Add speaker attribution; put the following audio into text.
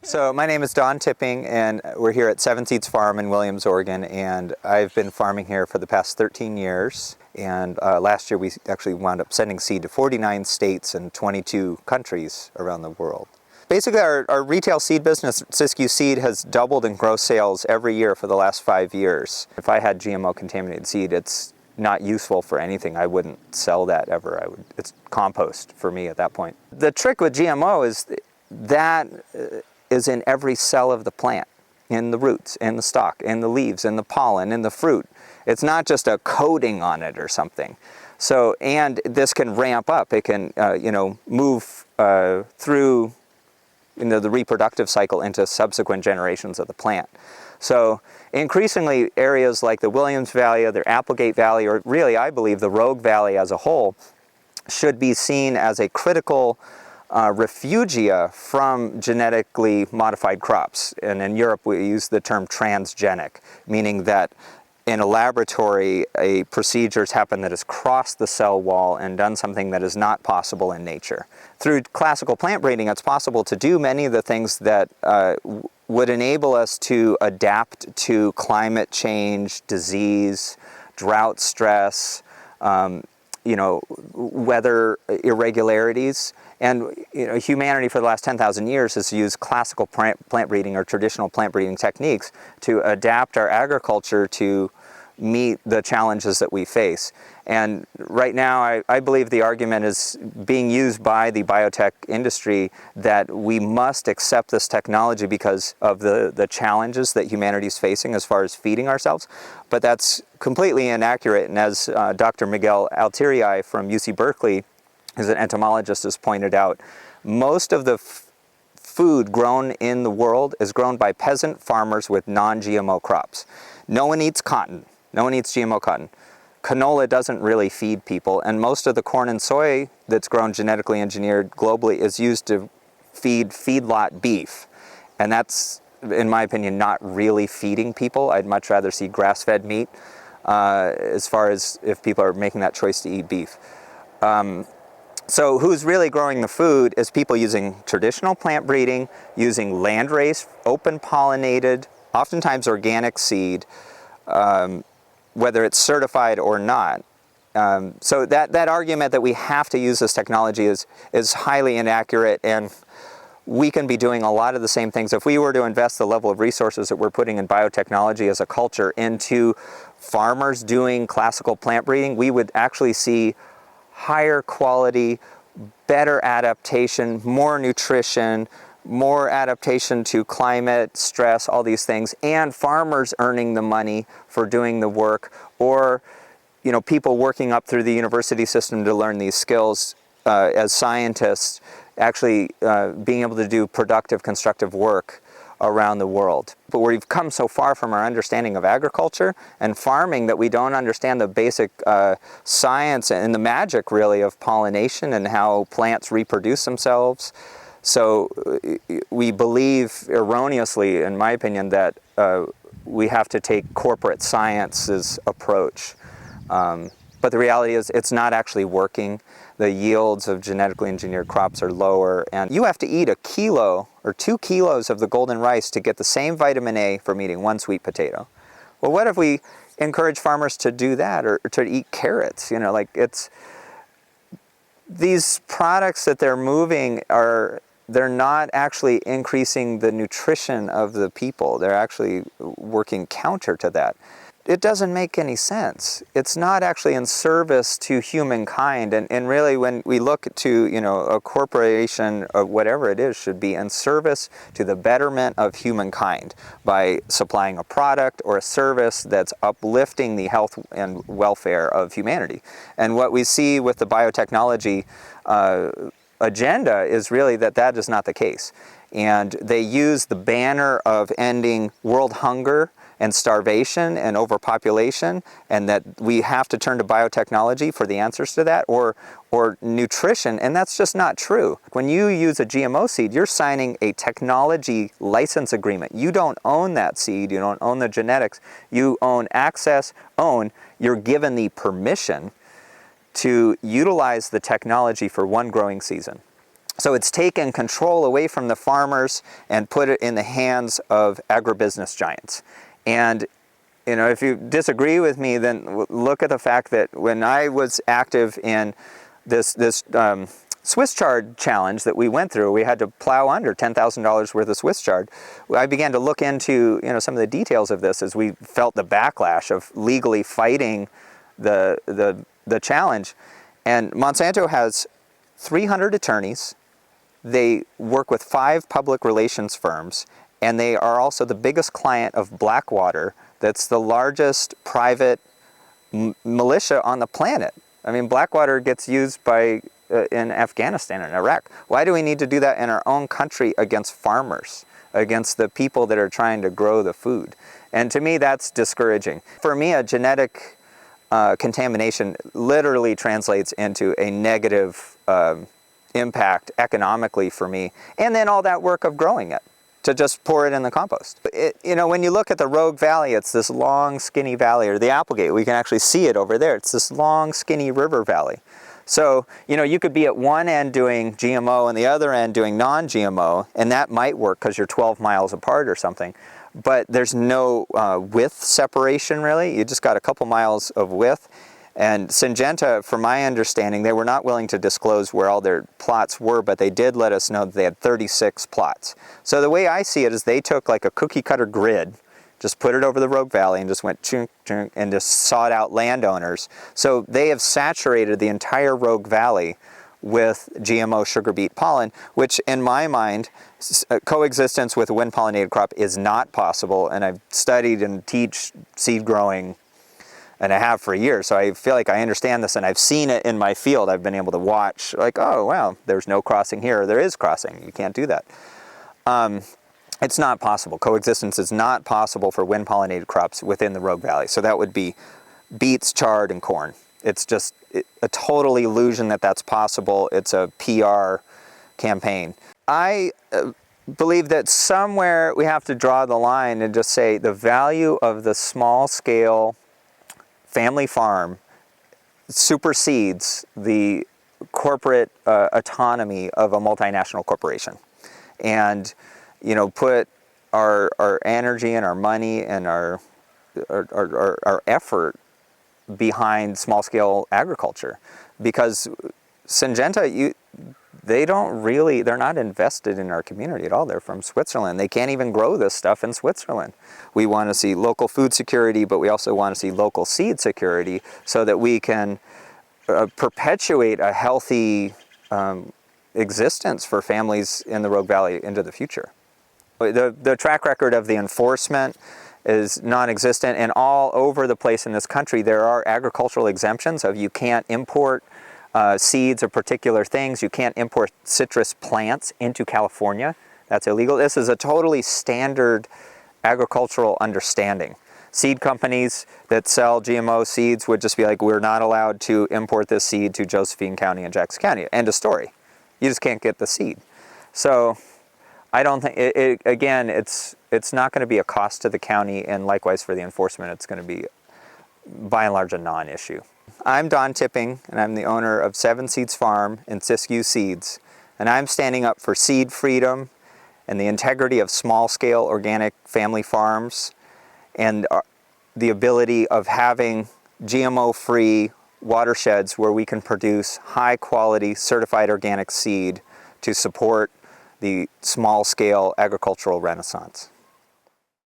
Speaker 1: So my name is Don Tipping, and we're here at Seven Seeds Farm in Williams, Oregon, and I've been farming here for the past 13 years. And last year we actually wound up sending seed to 49 states and 22 countries around the world. Basically, our retail seed business, Siskiyou Seed, has doubled in gross sales every year for the last 5 years. If I had GMO contaminated seed, it's not useful for anything. I wouldn't sell that ever. It's compost for me at that point. The trick with GMO is that is in every cell of the plant, in the roots, in the stalk, in the leaves, in the pollen, in the fruit. It's not just a coating on it or something. So, and this can ramp up. It can, move through the reproductive cycle into subsequent generations of the plant. So increasingly areas like the Williams Valley or the Applegate Valley, or really I believe the Rogue Valley as a whole, should be seen as a critical refugia from genetically modified crops. And in Europe we use the term transgenic, meaning that in a laboratory a procedure's happened that has crossed the cell wall and done something that is not possible in nature. Through classical plant breeding, it's possible to do many of the things that would enable us to adapt to climate change, disease, drought stress, weather irregularities. And humanity for the last 10,000 years has used classical plant breeding or traditional plant breeding techniques to adapt our agriculture to meet the challenges that we face. And right now I believe the argument is being used by the biotech industry that we must accept this technology because of the challenges that humanity is facing as far as feeding ourselves. But that's completely inaccurate. And as Dr. Miguel Altieri from UC Berkeley, as an entomologist, has pointed out, most of the food grown in the world is grown by peasant farmers with non-GMO crops. No one eats cotton. No one eats GMO cotton. Canola doesn't really feed people, and most of the corn and soy that's grown genetically engineered globally is used to feed feedlot beef. And that's, in my opinion, not really feeding people. I'd much rather see grass-fed meat as far as if people are making that choice to eat beef. So who's really growing the food is people using traditional plant breeding, using landrace, open pollinated, oftentimes organic seed, whether it's certified or not. So that argument that we have to use this technology is highly inaccurate, and we can be doing a lot of the same things. If we were to invest the level of resources that we're putting in biotechnology as a culture into farmers doing classical plant breeding, we would actually see higher quality, better adaptation, more nutrition, more adaptation to climate, stress, all these things, and farmers earning the money for doing the work, or people working up through the university system to learn these skills as scientists, actually being able to do productive, constructive work around the world. But we've come so far from our understanding of agriculture and farming that we don't understand the basic science and the magic really of pollination and how plants reproduce themselves. So we believe erroneously, in my opinion, that we have to take corporate science's approach. But the reality is it's not actually working. The yields of genetically engineered crops are lower, and you have to eat 1 kilo or 2 kilos of the golden rice to get the same vitamin A from eating 1 sweet potato. Well, what if we encourage farmers to do that, or to eat carrots? These products that they're moving they're not actually increasing the nutrition of the people. They're actually working counter to that. It doesn't make any sense. It's not actually in service to humankind. And really, when we look to, a corporation or whatever it is, should be in service to the betterment of humankind by supplying a product or a service that's uplifting the health and welfare of humanity. And what we see with the biotechnology agenda is really that is not the case. And they use the banner of ending world hunger and starvation and overpopulation, and that we have to turn to biotechnology for the answers to that, or nutrition, and that's just not true. When you use a GMO seed, you're signing a technology license agreement. You don't own that seed, you don't own the genetics, you own access, you're given the permission to utilize the technology for one growing season. So it's taken control away from the farmers and put it in the hands of agribusiness giants. And if you disagree with me, then look at the fact that when I was active in this Swiss chard challenge that we went through, we had to plow under $10,000 worth of Swiss chard. I began to look into some of the details of this as we felt the backlash of legally fighting the challenge. And Monsanto has 300 attorneys. They work with 5 public relations firms, and they are also the biggest client of Blackwater. That's the largest private militia on the planet. I mean, Blackwater gets used by in Afghanistan and Iraq. Why do we need to do that in our own country against farmers, against the people that are trying to grow the food? And to me, that's discouraging. For me, a genetic contamination literally translates into a negative impact economically for me, and then all that work of growing it to just pour it in the compost. When you look at the Rogue Valley, it's this long skinny valley, or the Applegate, we can actually see it over there. It's this long skinny river valley. So you could be at one end doing GMO and the other end doing non-GMO, and that might work because you're 12 miles apart or something, but there's no width separation really. You just got a couple miles of width. And Syngenta, from my understanding, they were not willing to disclose where all their plots were, but they did let us know that they had 36 plots. So the way I see it is they took like a cookie cutter grid, just put it over the Rogue Valley and just went chunk, chunk, and just sought out landowners. So they have saturated the entire Rogue Valley with GMO sugar beet pollen, which in my mind, coexistence with a wind pollinated crop is not possible. And I've studied and teach seed growing, and I have for years, so I feel like I understand this, and I've seen it in my field. I've been able to watch, like, oh, wow, there's no crossing here, or there is crossing. You can't do that. It's not possible. Coexistence is not possible for wind-pollinated crops within the Rogue Valley. So that would be beets, chard, and corn. It's just a total illusion that that's possible. It's a PR campaign. I believe that somewhere we have to draw the line and just say the value of the small-scale family farm supersedes the corporate autonomy of a multinational corporation. And put our energy and our money and our effort behind small-scale agriculture, because Syngenta, they're not invested in our community at all. They're from Switzerland. They can't even grow this stuff in Switzerland. We want to see local food security, but we also want to see local seed security so that we can perpetuate a healthy existence for families in the Rogue Valley into the future. The track record of the enforcement is non-existent, and all over the place in this country there are agricultural exemptions of you can't import seeds of particular things. You can't import citrus plants into California. That's illegal. This is a totally standard agricultural understanding. Seed companies that sell GMO seeds would just be like, we're not allowed to import this seed to Josephine County and Jackson County. End of story. You just can't get the seed. So I don't think, again, it's not going to be a cost to the county, and likewise for the enforcement, it's going to be by and large a non-issue. I'm Don Tipping, and I'm the owner of Seven Seeds Farm and Siskiyou Seeds, and I'm standing up for seed freedom and the integrity of small-scale organic family farms, and the ability of having GMO-free watersheds where we can produce high-quality certified organic seed to support the small-scale agricultural renaissance.